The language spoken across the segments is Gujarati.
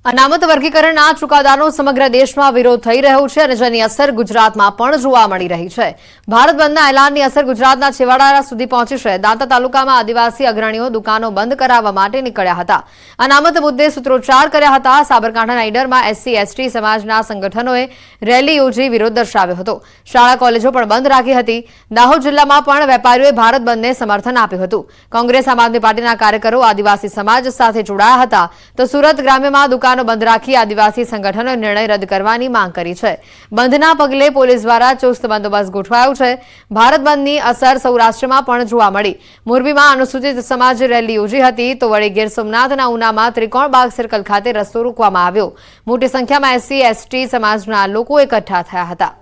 અનામત વર્ગીકરણના ચુકાદાનો સમગ્ર દેશમાં વિરોધ થઈ રહ્યો છે અને જેની અસર ગુજરાતમાં પણ જોવા મળી રહી છે। ભારત બંધના એલાનની અસર ગુજરાતના છેવાડા સુધી પહોંચી છે। દાંતા તાલુકામાં આદિવાસી અગ્રણીઓ દુકાનો બંધ કરાવવા માટે નીકળ્યા હતા। અનામત મુદ્દે સૂત્રોચ્ચાર કર્યા હતા। સાબરકાંઠાના ઈડરમાં SC/ST સમાજના સંગઠનોએ રેલી યોજી વિરોધ દર્શાવ્યો હતો। શાળા કોલેજો પણ બંધ રાખી હતી। દાહોદ જિલ્લામાં પણ વેપારીઓએ ભારત બંધને સમર્થન આપ્યું હતું। કોંગ્રેસ આમ આદમી પાર્ટીના કાર્યકરો આદિવાસી સમાજ સાથે જોડાયા હતા તો સુરત ગ્રામ્યમાં દુકાનો બંધ રાખી આદિવાસી સંગઠનોએ નિર્ણય રદ કરવાની માંગ કરી છે। બંધના પગલે પોલીસ દ્વારા ચુસ્ત બંદોબસ્ત ગોઠવાયો છે। ભારત બંધની અસર સૌરાષ્ટ્રમાં પણ જોવા મળી। મોરબીમાં અનુસૂચિત સમાજે રેલી યોજી હતી તો વળી ગીર સોમનાથના ઉનામાં ત્રિકોણબાગ સર્કલ ખાતે રસ્તો રોકવામાં આવ્યો। મોટી સંખ્યામાં SC/ST સમાજના લોકો એકઠા થયા હતા।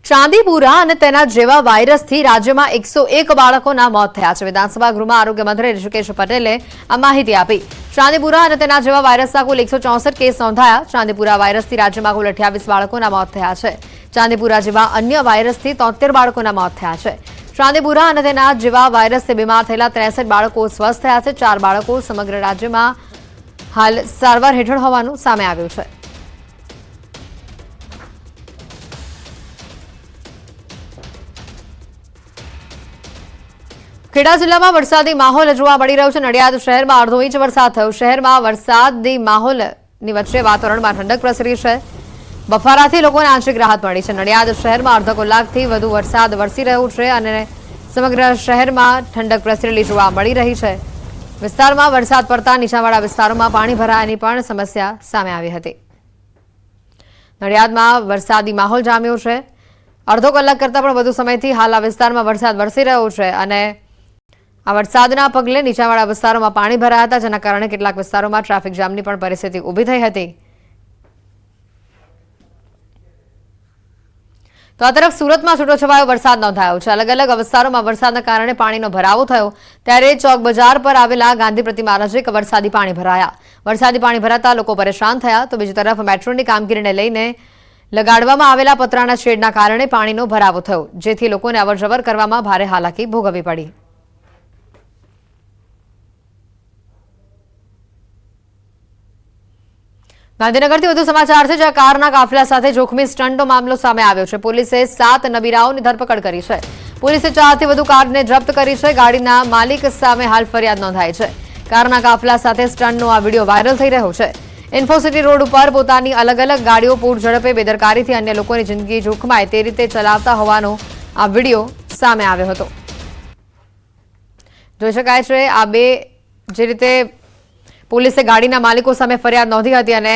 ચાંદીપુરા અને તેના જેવા વાયરસથી રાજ્યમાં 101 બાળકોના મોત થયા છે। વિધાનસભા ગૃહમાં આરોગ્ય મંત્રી ઋષિકેશ પટેલે આ માહિતી આપી। ચાંદીપુરા અને તેના જેવા વાયરસના કુલ 164 કેસ નોંધાયા। ચાંદીપુરા વાયરસથી રાજ્યમાં કુલ 28 બાળકોના મોત થયા છે। ચાંદીપુરા જેવા અન્ય વાયરસથી 73 બાળકોના મોત થયા છે। ચાંદીપુરા અને તેના જેવા વાયરસથી બીમાર થયેલા 63 બાળકો સ્વસ્થ થયા છે। 4 બાળકો સમગ્ર રાજ્યમાં હાલ સારવાર હેઠળ હોવાનું સામે આવ્યું છે। ખેડા જિલ્લામાં વરસાદી માહોલ જોવા મળી રહ્યો છે। નડિયાદ શહેરમાં અડધો ઇંચ વરસાદ થયો। શહેરમાં વરસાદી માહોલની વચ્ચે વાતાવરણમાં ઠંડક પ્રસરી છે। બફારાથી લોકોને આંશિક રાહત મળી છે। નડિયાદ શહેરમાં અડધો કલાકથી વધુ વરસાદ વરસી રહ્યો છે અને સમગ્ર શહેરમાં ઠંડક પ્રસરેલી જોવા મળી રહી છે। વિસ્તારમાં વરસાદ પડતા નીચાણવાળા વિસ્તારોમાં પાણી ભરાવાની પણ સમસ્યા સામે આવી હતી। નડિયાદમાં વરસાદી માહોલ જામ્યો છે। અડધો કલાક કરતાં પણ વધુ સમયથી હાલ આ વિસ્તારમાં વરસાદ વરસી રહ્યો છે અને આ વરસાદના પગલે નીચાણવાળા વિસ્તારોમાં પાણી ભરાયા હતા, જેના કારણે કેટલાક વિસ્તારોમાં ટ્રાફિક જામની પણ પરિસ્થિતિ ઊભી થઈ હતી। તો આ તરફ સુરતમાં છૂટોછવાયો વરસાદ નોંધાયો છે। અલગ અલગ વિસ્તારોમાં વરસાદના કારણે પાણીનો ભરાવો થયો, ત્યારે ચોક બજાર પર આવેલા ગાંધી પ્રતિમા નજીક વરસાદી પાણી ભરાયા। વરસાદી પાણી ભરાતા લોકો પરેશાન થયા। તો બીજી તરફ મેટ્રોની કામગીરીને લઈને લગાડવામાં આવેલા પતરાના શેડના કારણે પાણીનો ભરાવો થયો, જેથી લોકોને અવરજવર કરવામાં ભારે હાલાકી ભોગવવી પડી। ગાંધીનગરથી વધુ સમાચાર છે, જ્યાં કારના કાફલા સાથે જોખમી સ્ટંટનો મામલો સામે આવ્યો છે। પોલીસે 7 નબીરાઓની ધરપકડ કરી છે। પોલીસે 4થી વધુ કારને જપ્ત કરી છે। ગાડીના માલિક સામે હાલ ફરિયાદ નોંધાઈ છે। કારના કાફલા સાથે સ્ટંટનો આ વિડીયો વાયરલ થઈ રહ્યો છે। ઇન્ફોસિટી રોડ ઉપર પોતાની અલગ અલગ ગાડીઓ પૂર ઝડપે બેદરકારીથી અન્ય લોકોની જિંદગી જોખમાય તે રીતે ચલાવતા હોવાનો આ વિડીયો સામે આવ્યો હતો। જોઈ શકાય છે આ બે જે રીતે પોલીસે ગાડીના માલિકો સામે ફરિયાદ નોંધી હતી અને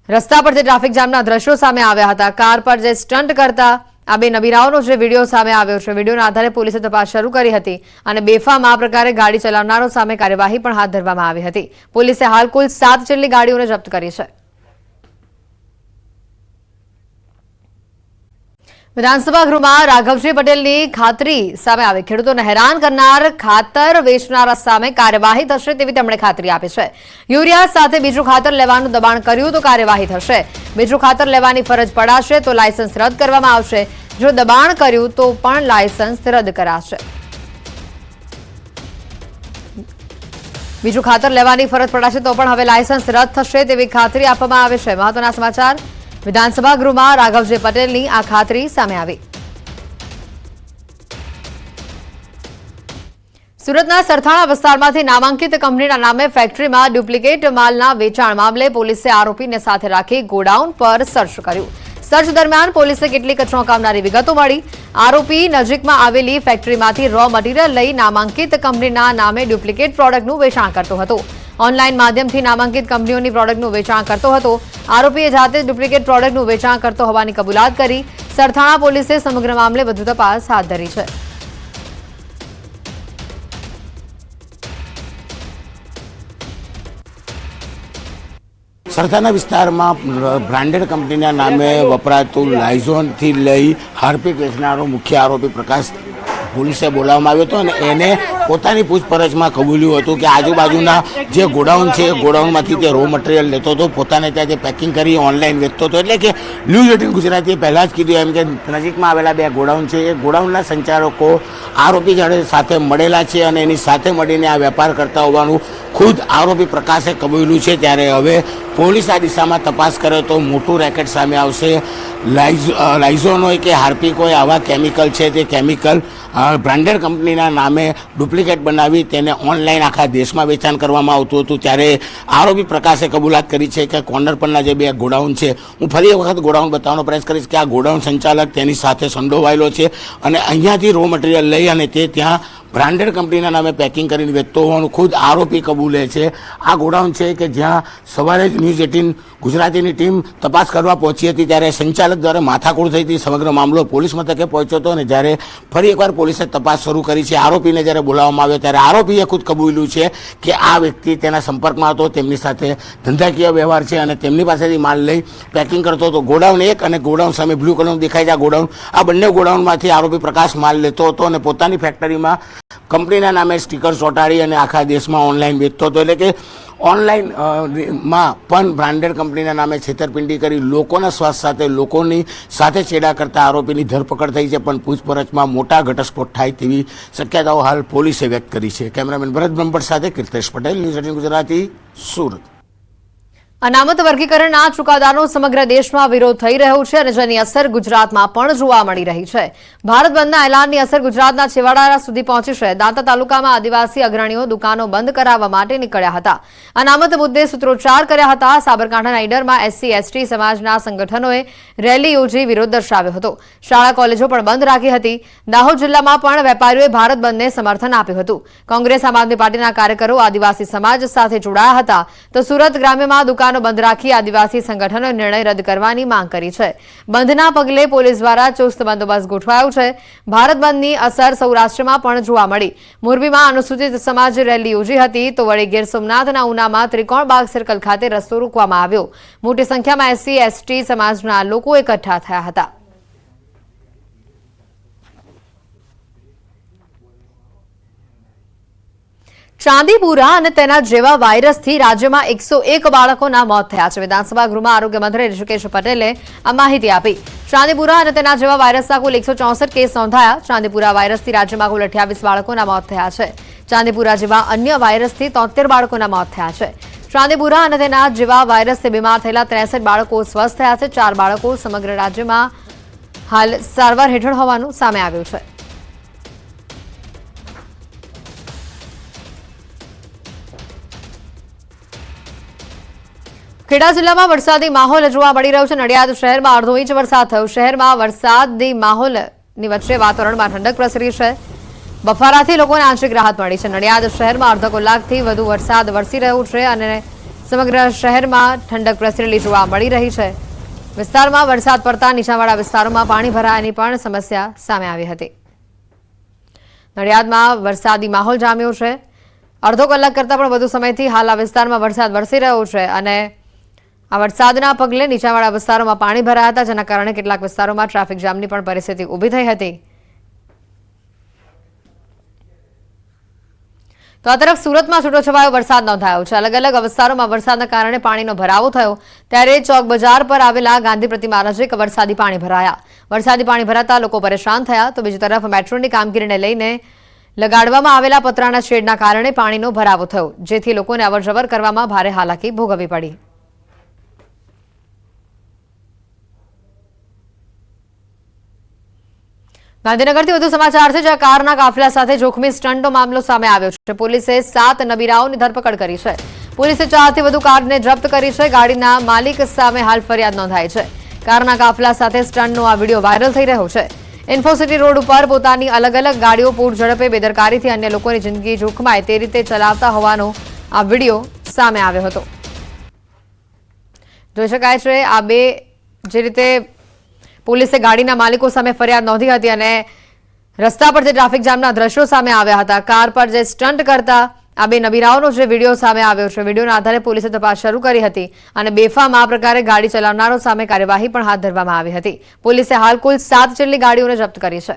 રસ્તા પર જે ટ્રાફિક જામના દ્રશ્યો સામે આવ્યા હતા। કાર પર જે સ્ટંટ કરતા આ બે નબીરાઓનો જે વિડીયો સામે આવ્યો છે, વિડીયોના આધારે પોલીસે તપાસ શરૂ કરી હતી અને બેફામ આ પ્રકારે ગાડી ચલાવનારો સામે કાર્યવાહી પણ હાથ ધરવામાં આવી હતી। પોલીસે હાલ કુલ 7 જેટલી ગાડીઓને જપ્ત કરી છે। વિધાનસભા ગૃહમાં રાઘવજી પટેલની ખાતરી સામે આવી। ખેડૂતોને હેરાન કરનાર ખાતર વેચનારા સામે કાર્યવાહી થશે તેવી તેમણે ખાતરી આપી છે। યુરિયા સાથે બીજું ખાતર લેવાનું દબાણ કર્યું તો કાર્યવાહી થશે। બીજું ખાતર લેવાની ફરજ પડાશે તો લાયસન્સ રદ કરવામાં આવશે। જો દબાણ કર્યું તો પણ લાયસન્સ રદ કરાશે। બીજું ખાતર લેવાની ફરજ પડાશે તો પણ હવે લાયસન્સ રદ થશે તેવી ખાતરી આપવામાં આવે છે। મહત્વના સમાચાર, વિધાનસભા ગૃહમાં રાઘવજી પટેલની આ ખાતરી સામે આવી। સુરતના સરથાણા વિસ્તારમાંથી નામાંકિત કંપનીના નામે ફેક્ટરીમાં ડુપ્લિકેટ માલના વેચાણ મામલે પોલીસે આરોપીને સાથે રાખી ગોડાઉન પર સર્ચ કર્યું। સર્ચ દરમિયાન પોલીસે કેટલીક ચોંકાવનારી વિગતો મળી। આરોપી નજીકમાં આવેલી ફેક્ટરીમાંથી રો મટીરીયલ લઈ નામાંકિત કંપનીના નામે ડુપ્લિકેટ પ્રોડક્ટનું વેચાણ કરતો હતો। ઓનલાઈન માધ્યમથી નામાંકિત કંપનીઓની પ્રોડક્ટનું વેચાણ કરતો હતો। આરોપીએ જાતે ડુપ્લિકેટ પ્રોડક્ટનું વેચાણ કરતો હોવાની કબૂલાત કરી। સરથાણા પોલીસે સમગ્ર મામલે વધુ તપાસ હાથ ધરી છે। સરથાણા વિસ્તારમાં બ્રાન્ડેડ કંપનીના નામે વપરાતું લાઇઝોનથી લઈ હાર્પિક વેચનારો મુખ્ય આરોપી પ્રકાશ પોલીસે બોલાવવામાં આવ્યો હતો અને એને પોતાની પૂછપરછમાં કબૂલ્યું હતું કે આજુબાજુના જે ગોડાઉન છે એ ગોડાઉનમાંથી તે રો મટીરિયલ લેતો હતો, પોતાને ત્યાં જે પેકિંગ કરી ઓનલાઈન વેચતો હતો. એટલે કે ન્યૂઝ 18 ગુજરાતીએ પહેલાં જ કીધું એમ કે નજીકમાં આવેલા 2 ગોડાઉન છે એ ગોડાઉનના સંચાલકો આરોપી સાથે મળેલા છે અને એની સાથે મળીને આ વેપાર કરતા હોવાનું ખુદ આરોપી પ્રકાશે કબૂલ્યું છે. ત્યારે હવે પોલીસ આ દિશામાં તપાસ કરે તો મોટું રેકેટ સામે આવશે. લાઇઝોન હોય કે હાર્પિક હોય, આવા કેમિકલ છે તે કેમિકલ બ્રાન્ડેડ કંપનીના નામે ડુપ્લિકેટ બનાવી તેને ઓનલાઈન આખા દેશમાં વેચાણ કરવામાં આવતું હતું. ત્યારે આરોપી પ્રકાશે કબૂલાત કરી છે કે કોર્નર પરના જે 2 ગોડાઉન છે, હું ફરી એક વખત ગોડાઉન બતાવવાનો પ્રયાસ કરીશ કે આ ગોડાઉન સંચાલક તેની સાથે સંડોવાયેલો છે અને અહીંયાથી રો મટીરિયલ લઈ અને તે ત્યાં બ્રાન્ડેડ કંપનીના નામે પેકિંગ કરીને વેચતો હોવાનું ખુદ આરોપી કબૂલે છે. આ ગોડાઉન છે કે જ્યાં સવારે જ ન્યૂઝ 18 ગુજરાતીની ટીમ તપાસ કરવા પહોંચી હતી ત્યારે સંચાલક દ્વારા માથાકૂટ થઈ હતી. સમગ્ર મામલો પોલીસ મથકે પહોંચ્યો હતો અને જ્યારે ફરી એકવાર પોલીસે તપાસ શરૂ કરી છે. આરોપીને જ્યારે બોલાવવામાં આવ્યો ત્યારે આરોપીએ ખુદ કબૂલ્યું છે કે આ વ્યક્તિ તેના સંપર્કમાં હતો, તેમની સાથે ધંધાકીય વ્યવહાર છે અને તેમની પાસેથી માલ લઈ પેકિંગ કરતો હતો. ગોડાઉન 1 અને ગોડાઉન સામે બ્લુ કલરનું દેખાય છે આ ગોડાઉન, આ બંને ગોડાઉનમાંથી આરોપી પ્રકાશ માલ લેતો હતો અને પોતાની ફેક્ટરીમાં કંપનીના નામે સ્ટીકર ચોંટાડી અને આખા દેશમાં ઓનલાઈન વેચતો હતો. એટલે કે ઓનલાઈન માં પણ બ્રાન્ડેડ કંપનીના નામે છેતરપિંડી કરી લોકોના સ્વાસ્થ્ય સાથે લોકોની સાથે છેડા કરતા આરોપીની ધરપકડ થઈ છે, પણ પૂછપરછમાં મોટા ઘટસ્ફોટ થાય તેવી શક્યતાઓ હાલ પોલીસે વ્યક્ત કરી છે. કેમેરામેન ભરત બ્રહ્મભટ્ટ સાથે કીર્તેશ પટેલ, ન્યૂઝ 18 ગુજરાતી, સુરત. અનામત વર્ગીકરણના ચુકાદાનો સમગ્ર દેશમાં વિરોધ થઈ રહ્યો છે અને જેની અસર ગુજરાતમાં પણ જોવા મળી રહી છે. ભારત બંધના એલાનની અસર ગુજરાતના છેવાડા સુધી પહોંચી છે. દાંતા તાલુકામાં આદિવાસી અગ્રણીઓ દુકાનો બંધ કરાવવા માટે નીકળ્યા હતા. અનામત મુદ્દે સૂત્રોચ્ચાર કર્યા હતા. સાબરકાંઠાના ઈડરમાં SC/ST સમાજના સંગઠનોએ રેલી યોજી વિરોધ દર્શાવ્યો હતો. શાળા કોલેજો પણ બંધ રાખી હતી. દાહોદ જિલ્લામાં પણ વેપારીઓએ ભારત બંધને સમર્થન આપ્યું હતું. કોંગ્રેસ, આમ આદમી પાર્ટીના કાર્યકરો આદિવાસી સમાજ સાથે જોડાયા હતા. તો સુરત ગ્રામ્યમાં દુકાનો બંધ રાખી આદિવાસી સંગઠનોએ નિર્ણય રદ કરવાની માંગ કરી છે. બંધના પગલે પોલીસ દ્વારા ચુસ્ત બંદોબસ્ત ગોઠવાયો છે. ભારત બંધની અસર સૌરાષ્ટ્રમાં પણ જોવા મળી. મોરબીમાં અનુસૂચિત સમાજ રેલી યોજી હતી તો વળી ગીર સોમનાથના ઉનામાં ત્રિકોણબાગ સર્કલ ખાતે રસ્તો રોકવામાં આવ્યો. મોટી સંખ્યામાં SC/ST સમાજના લોકો એકઠા થયા હતા. ચાંદીપુરા અને તેના જેવા વાયરસથી રાજ્યમાં 101 બાળકોના મોત થયા છે. વિધાનસભા ગૃહમાં આરોગ્ય મંત્રી ઋષિકેશ પટેલે આ માહિતી આપી. ચાંદીપુરા અને તેના જેવા વાયરસના કુલ 164 કેસ નોંધાયા. ચાંદીપુરા વાયરસથી રાજ્યમાં કુલ 28 બાળકોના મોત થયા છે. ચાંદીપુરા જેવા અન્ય વાયરસથી 73 બાળકોના મોત થયા છે. ચાંદીપુરા અને તેના જેવા વાયરસથી બીમાર થયેલા 63 બાળકો સ્વસ્થ થયા છે. 4 બાળકો સમગ્ર રાજ્યમાં હાલ સારવાર હેઠળ હોવાનું સામે આવ્યું છે. ખેડા જિલ્લામાં વરસાદી માહોલ જોવા મળી રહ્યો છે. નડિયાદ શહેરમાં અડધો ઇંચ વરસાદ થયો. શહેરમાં વરસાદી માહોલની વચ્ચે વાતાવરણમાં ઠંડક પ્રસરી છે. બફારાથી લોકોને આંશિક રાહત મળી છે. નડિયાદ શહેરમાં અડધો કલાકથી વધુ વરસાદ વરસી રહ્યો છે અને સમગ્ર શહેરમાં ઠંડક પ્રસરેલી જોવા મળી રહી છે. વિસ્તારમાં વરસાદ પડતા નીચાણવાળા વિસ્તારોમાં પાણી ભરાવાની પણ સમસ્યા સામે આવી હતી. નડિયાદમાં વરસાદી માહોલ જામ્યો છે. અડધો કલાક કરતાં પણ વધુ સમયથી હાલ આ વિસ્તારમાં વરસાદ વરસી રહ્યો છે અને આ વરસાદના પગલે નીચાણવાળા વિસ્તારોમાં પાણી ભરાયા હતા, જેના કારણે કેટલાક વિસ્તારોમાં ટ્રાફિક જામની પણ પરિસ્થિતિ ઊભી થઈ હતી. તો આ તરફ સુરતમાં છૂટોછવાયો વરસાદ નોંધાયો છે. અલગ અલગ વિસ્તારોમાં વરસાદના કારણે પાણીનો ભરાવો થયો. ત્યારે ચોક બજાર પર આવેલા ગાંધી પ્રતિમા નજીક વરસાદી પાણી ભરાયા. વરસાદી પાણી ભરાતા લોકો પરેશાન થયા. તો બીજી તરફ મેટ્રોની કામગીરીને લઈને લગાડવામાં આવેલા પતરાના શેડના કારણે પાણીનો ભરાવો થયો, જેથી લોકોને અવરજવર કરવામાં ભારે હાલાકી ભોગવવી પડી. ગાંધીનગરથી વધુ સમાચાર છે, જ્યાં કારના કાફલા સાથે જોખમી સ્ટન્ટનો મામલો સામે આવ્યો છે. પોલીસે 7 નબીરાઓની ધરપકડ કરી છે. પોલીસે 4થી વધુ કારને જપ્ત કરી છે. ગાડીના માલિક સામે હાલ ફરિયાદ નોંધાઈ છે. કારના કાફલા સાથે સ્ટન્ટનો આ વિડીયો વાયરલ થઈ રહ્યો છે. ઇન્ફોસિટી રોડ ઉપર પોતાની અલગ અલગ ગાડીઓ પૂર ઝડપે બેદરકારીથી અન્ય લોકોની જિંદગી જોખમાય તે રીતે ચલાવતા હોવાનો આ વિડીયો સામે આવ્યો હતો. જોઈ શકાય છે આ બે જે રીતે પોલીસે ગાડીના માલિકો સામે ફરિયાદ નોંધી હતી અને રસ્તા પર જે ટ્રાફિક જામના દ્રશ્યો સામે આવ્યા હતા. કાર પર જે સ્ટન્ટ કરતા આ બે નબીરાઓનો જે વિડીયો સામે આવ્યો છે, વિડીયોના આધારે પોલીસે તપાસ શરૂ કરી હતી અને બેફામ આ પ્રકારે ગાડી ચલાવનારો સામે કાર્યવાહી પણ હાથ ધરવામાં આવી હતી. પોલીસે હાલ કુલ 7 જેટલી ગાડીઓને જપ્ત કરી છે.